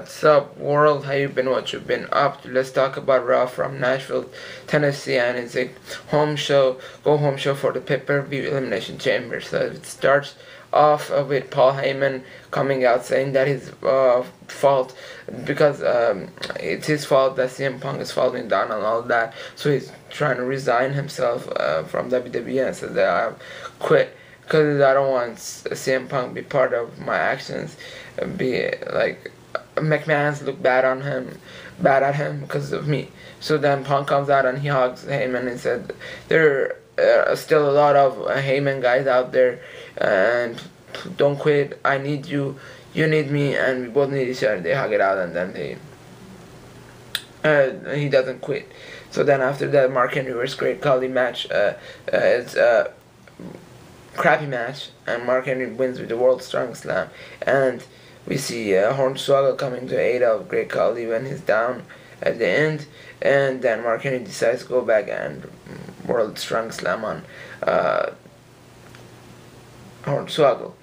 What's up, world? How you been? What you been up to? Let's talk about Raw from Nashville, Tennessee, and it's a home show, go-home show for the pay-per-view Elimination Chamber. So it starts off with Paul Heyman coming out saying that his fault, because it's his fault that CM Punk is falling down and all that. So he's trying to resign himself from WWE and says that I quit because I don't want CM Punk to be part of my actions, be like McMahon's look bad at him because of me. So then Punk comes out and he hugs Heyman and said there are still a lot of Heyman guys out there and don't quit. I need you, you need me, and we both need each other. They hug it out and then he doesn't quit. So then after that, Mark Henry vs. Great Khali match. It's a crappy match, and Mark Henry wins with the World's Strongest Slam. And we see Hornswoggle coming to aid of Great Khali when he's down at the end, and then Mark Henry decides to go back and World's Strongest Slam on Hornswoggle.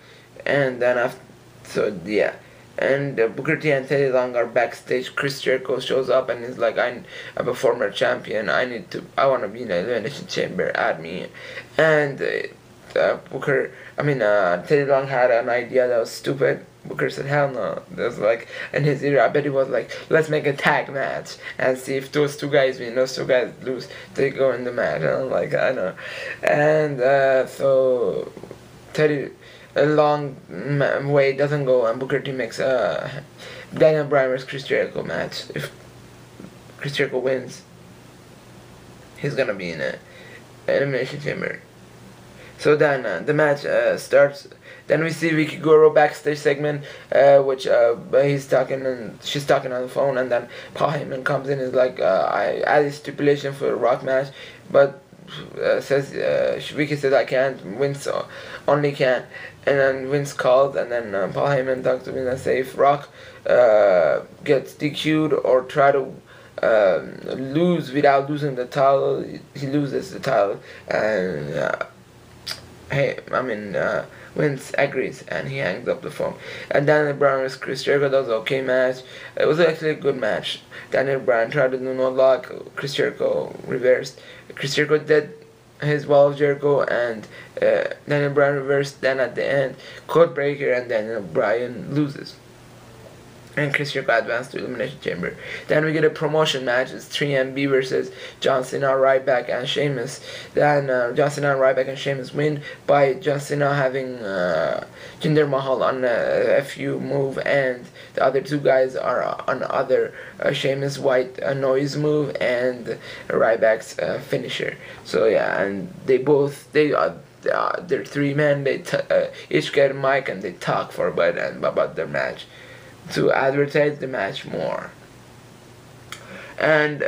And then after, so yeah, and Booker T and Teddy Long are backstage. Chris Jericho shows up and he's like, I'm a former champion, I want to be in the Elimination Chamber, add me. And Teddy Long had an idea that was stupid. Booker said, hell no. There's like, in his ear, I bet he was like, let's make a tag match and see if those two guys win, those two guys lose, they go in the match. And I'm like, I know. And so Teddy, a long way doesn't go, and Booker T makes a Daniel Bryan vs. Chris Jericho match. If Chris Jericho wins, he's gonna be in an Elimination Chamber. So then the match starts. Then we see Vicky Guerrero backstage segment, which he's talking and she's talking on the phone, and then Paul Heyman comes in and is like, I added stipulation for a Rock match, but Vicky says I can't, Vince only can. And then Vince called, and then Paul Heyman talks to Vince and says if Rock gets DQ'd or try to lose without losing the title, he loses the title. And Vince agrees and he hangs up the phone. And Daniel Bryan vs. Chris Jericho does an okay match. It was actually a good match. Daniel Bryan tried to do no lock. Chris Jericho reversed. Chris Jericho did his wall of Jericho, and Daniel Bryan reversed. Then at the end, code breaker, and Daniel Bryan loses. And Chris Jericho advanced to Elimination Chamber. Then we get a promotion match. It's 3MB versus John Cena, Ryback, and Sheamus. Then John Cena, Ryback, and Sheamus win by John Cena having Jinder Mahal on a FU move, and the other two guys are on other Sheamus White noise move and Ryback's finisher. So yeah, and they're three men. They each get a mic and they talk for a bit and about their match to advertise the match more. And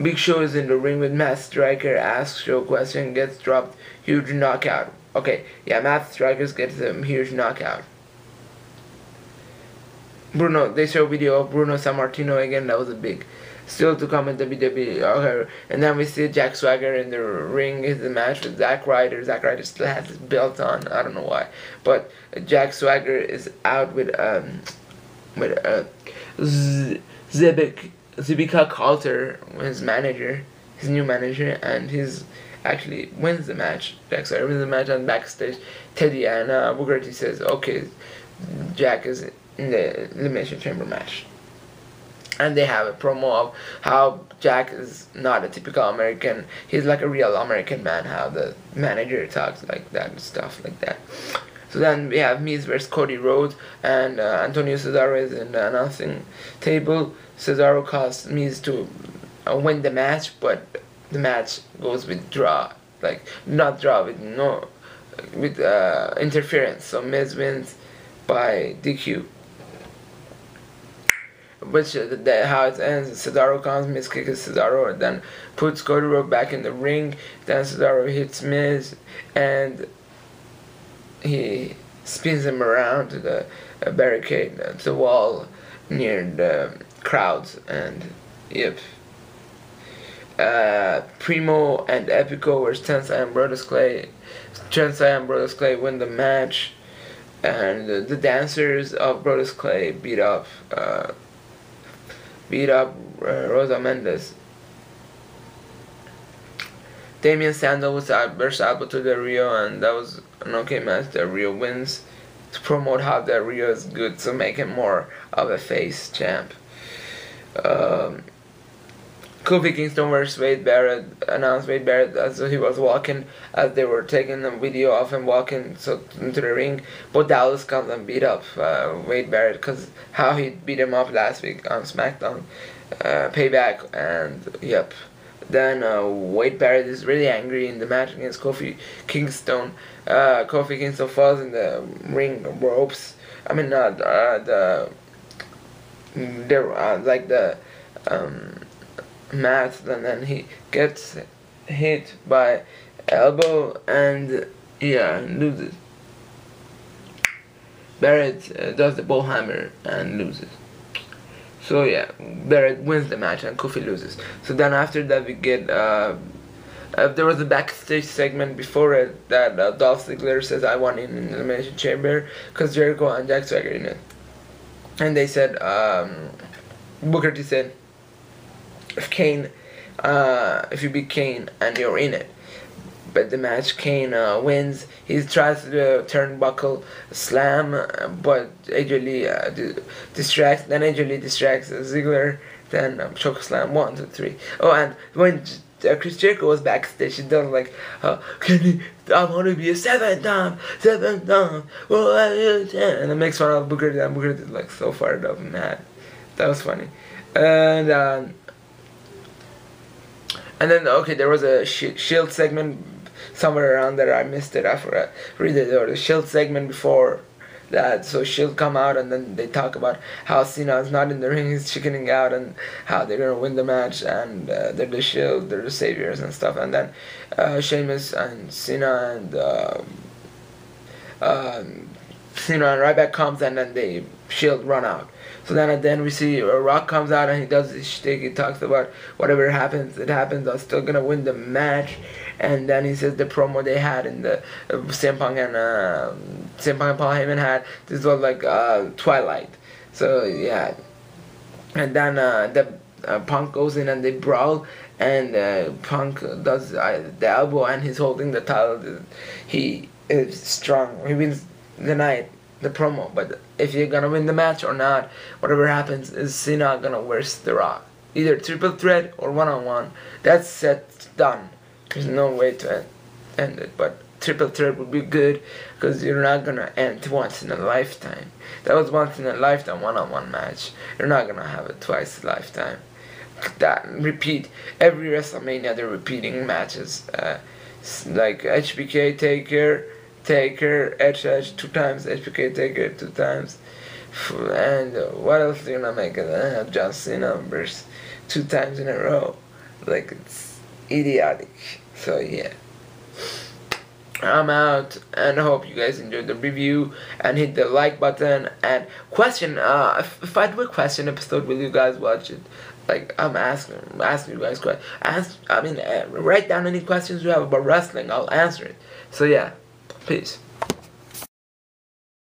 Big Show is in the ring with Matt Striker, asks Show question, gets dropped, huge knockout. Okay, yeah, Matt Striker gets a huge knockout. They show a video of Bruno Sammartino again, that was a big. Still to come in WWE. Okay. And then we see Jack Swagger in the ring. Is the match with Zack Ryder. Zack Ryder still has his belt on. I don't know why, but Jack Swagger is out with Zibika Coulter, his manager, his new manager, and he's actually wins the match. Jack Swagger wins the match, and backstage Teddy and Booker T says, okay, Jack is in the Elimination Chamber match. And they have a promo of how Jack is not a typical American. He's like a real American man, how the manager talks like that and stuff like that. So then we have Miz vs. Cody Rhodes, and Antonio Cesaro is in the announcing table. Cesaro caused Miz to win the match, but the match goes with draw. Like, not draw, with interference. So Miz wins by DQ. Which how it ends, Cesaro comes, Miz kicks Cesaro, and then puts Cody Rhodes back in the ring. Then Cesaro hits Miz, and he spins him around to the barricade, the wall near the crowds, and yep. Primo and Epico versus Tensai and Brodus Clay. Tensai and Brodus Clay win the match. and the dancers of Brodus Clay beat up Rosa Mendes. Damien Sandow was burst elbow to Del Rio, and that was an okay match. Del Rio wins to promote how Del Rio is good, to make him more of a face champ. Kofi Kingston versus Wade Barrett, announced Wade Barrett as he was walking, as they were taking a video of him walking into the ring. But Dallas comes and beat up Wade Barrett, because how he beat him up last week on SmackDown Payback, and yep. Then Wade Barrett is really angry in the match against Kofi Kingston. Kofi Kingston falls in the ring ropes. I mean, like the mat, and then he gets hit by elbow and loses. Barrett does the bullhammer and loses. So yeah, Barrett wins the match and Kofi loses. So then after that we get there was a backstage segment before it that Dolph Ziggler says I want in the Elimination Chamber because Jericho and Jack Swagger in it. And they said, Booker T said, if you beat Kane and you're in it. But the match, Kane wins. He tries to do a turnbuckle slam, but AJ Lee distracts. Then AJ Lee distracts Ziggler. Then choke slam 1, 2, 3. Oh, and when Chris Jericho was backstage, he does like, I want to be a 7-time, well, and it makes fun of Booker T. And Booker T is like so fired up and mad. That was funny. And then okay, there was a Shield segment somewhere around there. I missed it. I forgot. Read it. There was a Shield segment before that. So Shield come out and then they talk about how Cena is not in the ring. He's chickening out and how they're gonna win the match. And they're the Shield. They're the saviors and stuff. And then Sheamus and Cena and Ryback comes, and then they Shield run out. So then at the end we see Rock comes out and he does his shtick. He talks about whatever happens, it happens. I'm still gonna win the match. And then he says the promo they had in the CM Punk and Paul Heyman had. This was like Twilight. So yeah. And then Punk goes in and they brawl. And Punk does the elbow and he's holding the title. He is strong. He wins the night. The promo, but if you're gonna win the match or not, whatever happens is Cena gonna versus The Rock, either triple threat or 1-on-1. That's set, done. There's no way to end it, but triple threat would be good because you're not gonna end once in a lifetime. That was once in a lifetime 1-on-1 match. You're not gonna have it twice a lifetime. That repeat every WrestleMania. They're repeating matches, like HBK Taker, Edge 2 times, HBK Taker 2 times, and what else are you gonna make it? Have John Cena versus 2 times in a row. Like, it's idiotic. So yeah, I'm out, and I hope you guys enjoyed the review, and hit the like button, and question, if I do a question episode, will you guys watch it? Like, I'm asking you guys questions. Write down any questions you have about wrestling, I'll answer it. So yeah. Peace.